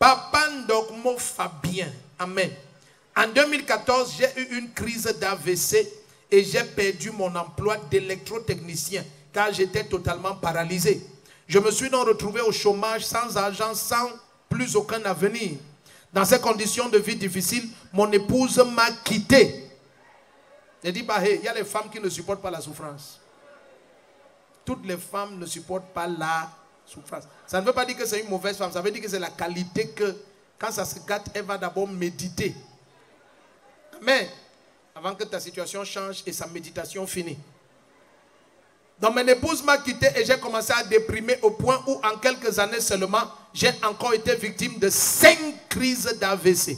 Papa Ndogmo Fabien. Amen. En 2014, j'ai eu une crise d'AVC et j'ai perdu mon emploi d'électrotechnicien car j'étais totalement paralysé. Je me suis donc retrouvé au chômage, sans argent, sans plus aucun avenir. Dans ces conditions de vie difficiles, mon épouse m'a quitté. Je dis pas, hey, il y a les femmes qui ne supportent pas la souffrance. Toutes les femmes ne supportent pas la souffrance. Ça ne veut pas dire que c'est une mauvaise femme, ça veut dire que c'est la qualité que, quand ça se gâte, elle va d'abord méditer. Amen. Avant que ta situation change et sa méditation finisse. Donc, mon épouse m'a quitté et j'ai commencé à déprimer au point où, en quelques années seulement, j'ai encore été victime de 5 crises d'AVC.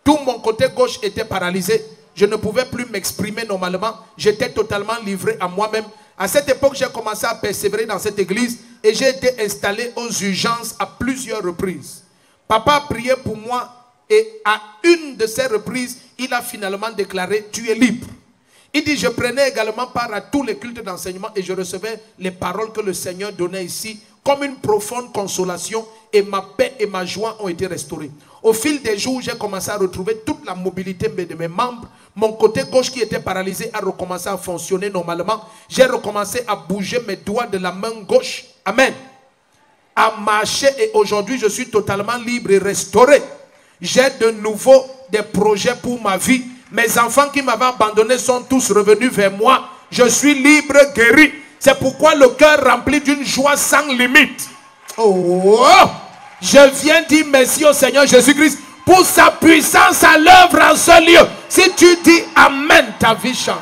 Tout mon côté gauche était paralysé. Je ne pouvais plus m'exprimer normalement. J'étais totalement livré à moi-même. À cette époque, j'ai commencé à persévérer dans cette église et j'ai été installé aux urgences à plusieurs reprises. Papa a prié pour moi et à une de ces reprises, il a finalement déclaré « Tu es libre ». Il dit « Je prenais également part à tous les cultes d'enseignement et je recevais les paroles que le Seigneur donnait ici comme une profonde consolation et ma paix et ma joie ont été restaurées. Au fil des jours, j'ai commencé à retrouver toute la mobilité de mes membres. Mon côté gauche qui était paralysé a recommencé à fonctionner normalement. J'ai recommencé à bouger mes doigts de la main gauche. Amen. À marcher et aujourd'hui, je suis totalement libre et restauré. J'ai de nouveau des projets pour ma vie. Mes enfants qui m'avaient abandonné sont tous revenus vers moi. Je suis libre, guéri. C'est pourquoi le cœur rempli d'une joie sans limite. Oh, je viens dire merci au Seigneur Jésus-Christ pour sa puissance à l'œuvre en ce lieu. Si tu dis Amen, ta vie change.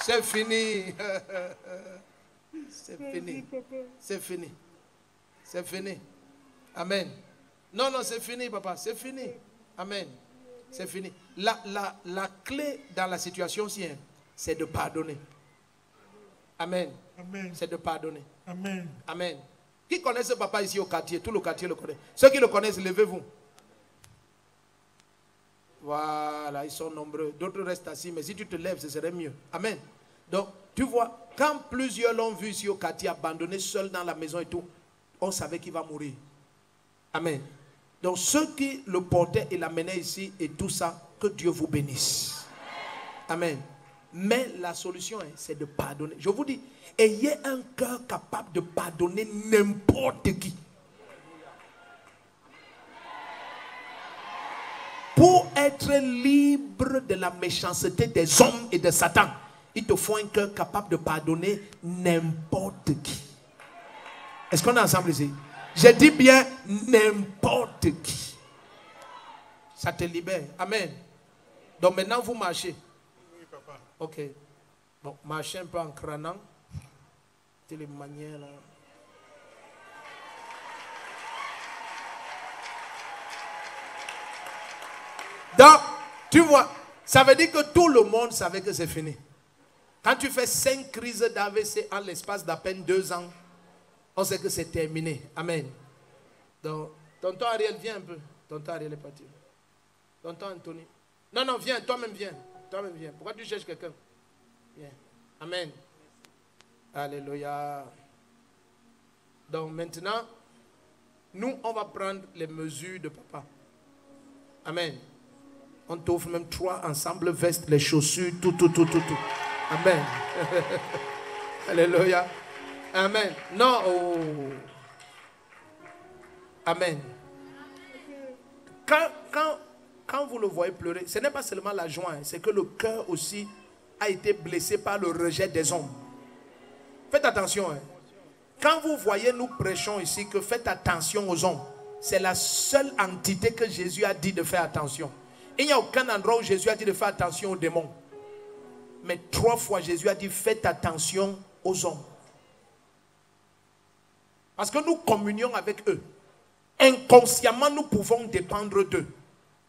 C'est fini. C'est fini. C'est fini. C'est fini. Amen. Non, non, c'est fini, papa. C'est fini. Amen. C'est fini. La clé dans la situation, c'est de pardonner. Amen. Amen. C'est de pardonner. Amen. Amen. Qui connaît ce papa ici au quartier? Tout le quartier le connaît. Ceux qui le connaissent, levez-vous. Voilà, ils sont nombreux. D'autres restent assis, mais si tu te lèves, ce serait mieux. Amen. Donc, tu vois, quand plusieurs l'ont vu ici au quartier, abandonné seul dans la maison et tout, on savait qu'il va mourir. Amen. Donc, ceux qui le portaient et l'amenaient ici et tout ça, que Dieu vous bénisse. Amen. Mais la solution, c'est de pardonner. Je vous dis, ayez un cœur capable de pardonner n'importe qui. Pour être libre de la méchanceté des hommes et de Satan, il te faut un cœur capable de pardonner n'importe qui. Est-ce qu'on est ensemble ici? Je dis bien n'importe qui. Ça te libère. Amen. Donc maintenant vous marchez. Oui, papa. Ok. Bon, marchez un peu en crânant. C'est les manières là. Donc, tu vois, ça veut dire que tout le monde savait que c'est fini. Quand tu fais 5 crises d'AVC en l'espace d'à peine 2 ans, on sait que c'est terminé. Amen. Donc, tonton Ariel, viens un peu. Tonton Ariel est parti. Tonton Anthony. Non, non, viens, toi-même viens. Toi-même viens. Pourquoi tu cherches quelqu'un? Viens. Amen. Alléluia. Donc maintenant, nous, on va prendre les mesures de papa. Amen. On t'offre même 3 ensembles, vestes, les chaussures, tout. Amen. Alléluia. Amen. Non. Oh. Amen. Quand vous le voyez pleurer, ce n'est pas seulement la joie, c'est que le cœur aussi a été blessé par le rejet des hommes. Faites attention. Quand vous voyez, nous prêchons ici que faites attention aux hommes. C'est la seule entité que Jésus a dit de faire attention. Il n'y a aucun endroit où Jésus a dit de faire attention aux démons. Mais 3 fois Jésus a dit faites attention aux hommes. Parce que nous communions avec eux. Inconsciemment, nous pouvons dépendre d'eux.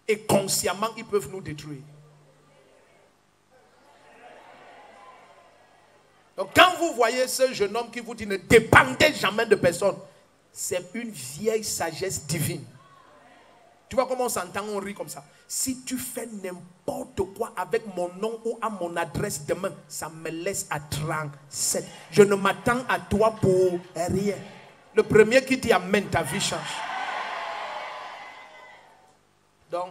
Et consciemment, ils peuvent nous détruire. Donc, quand vous voyez ce jeune homme qui vous dit ne dépendez jamais de personne, c'est une vieille sagesse divine. Tu vois comment on s'entend, on rit comme ça. Si tu fais n'importe quoi avec mon nom ou à mon adresse demain, ça me laisse à 37. Je ne m'attends à toi pour rien. Le premier qui dit amen, ta vie change. Donc,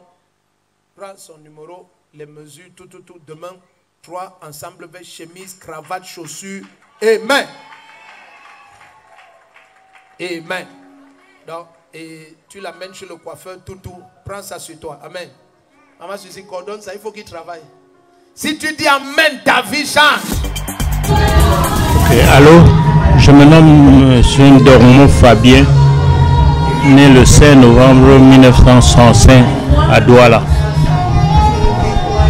prends son numéro, les mesures, tout. Demain, 3 ensemble avec chemise, cravate, chaussures. Amen. Amen. Donc, et tu l'amènes chez le coiffeur, tout. Prends ça sur toi. Amen. Maman, si tu coordonnes ça, il faut qu'il travaille. Si tu dis amen, ta vie change. Okay, allô, je me nomme M. Ndormo Fabien, né le 5 novembre 1965 à Douala.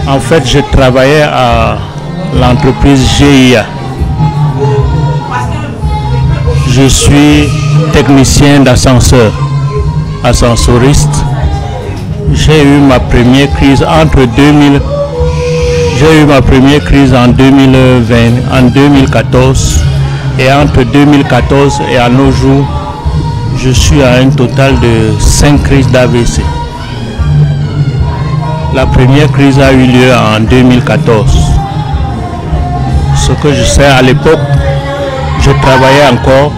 En fait, je travaillais à l'entreprise GIA. Je suis technicien d'ascenseur, ascensoriste. J'ai eu ma première crise entre 2000. J'ai eu ma première crise en 2020, en 2014. Et entre 2014 et à nos jours, je suis à un total de 5 crises d'AVC. La première crise a eu lieu en 2014. Ce que je sais, à l'époque, je travaillais encore.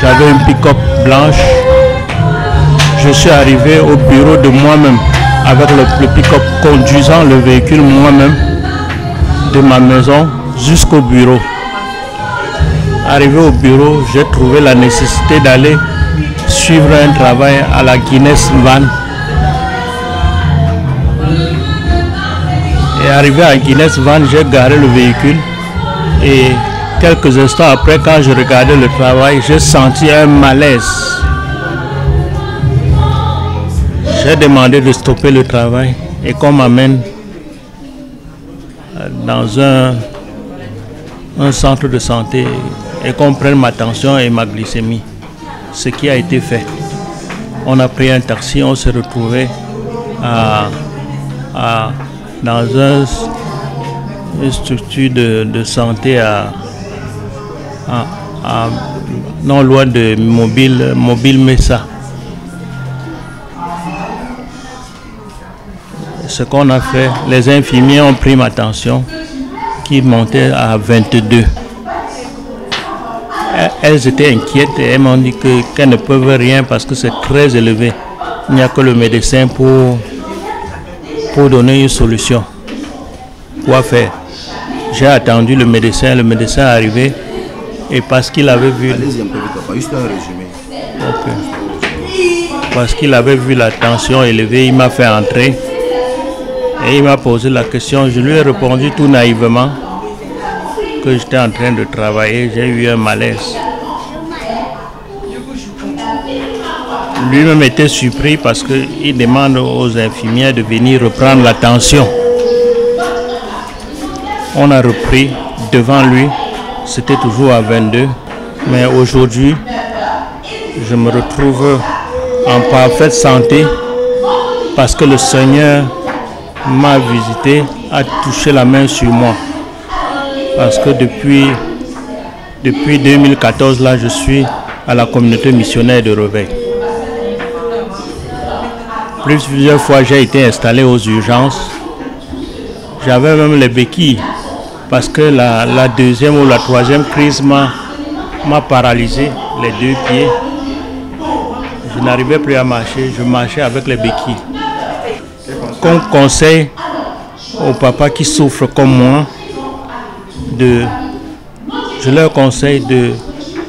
J'avais une pick-up blanche. Je suis arrivé au bureau de moi-même avec le pick-up, conduisant le véhicule moi-même de ma maison jusqu'au bureau. Arrivé au bureau, j'ai trouvé la nécessité d'aller suivre un travail à la Guinness Van. Et arrivé à Guinness Van, j'ai garé le véhicule et quelques instants après, quand je regardais le travail, j'ai senti un malaise. J'ai demandé de stopper le travail et qu'on m'amène dans un centre de santé et qu'on prenne ma tension et ma glycémie. Ce qui a été fait. On a pris un taxi, on s'est retrouvé dans une structure de santé non loin de Mobile Mesa. Ce qu'on a fait, les infirmiers ont pris ma tension qui montait à 22. Elles étaient inquiètes et elles m'ont dit qu'elles ne peuvent rien parce que c'est très élevé. Il n'y a que le médecin pour donner une solution. Quoi faire? J'ai attendu le médecin est arrivé et parce qu'il avait vu... Allez-y un peu vite, juste un résumé. Okay. Parce qu'il avait vu la tension élevée, il m'a fait entrer et il m'a posé la question. Je lui ai répondu tout naïvement que j'étais en train de travailler, j'ai eu un malaise. Lui-même était surpris parce qu'il demande aux infirmières de venir reprendre la tension. On a repris devant lui, c'était toujours à 22, mais aujourd'hui, je me retrouve en parfaite santé parce que le Seigneur m'a visité, a touché la main sur moi. Parce que depuis 2014, là, je suis à la communauté missionnaire de Réveil. Plusieurs fois, j'ai été installé aux urgences. J'avais même les béquilles parce que la deuxième ou la troisième crise m'a paralysé les 2 pieds. Je n'arrivais plus à marcher, je marchais avec les béquilles. Qu'on conseille aux papas qui souffrent comme moi, je leur conseille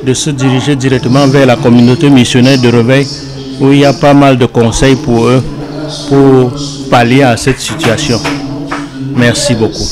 de se diriger directement vers la communauté missionnaire de Réveil où il y a pas mal de conseils pour eux pour pallier à cette situation. Merci beaucoup.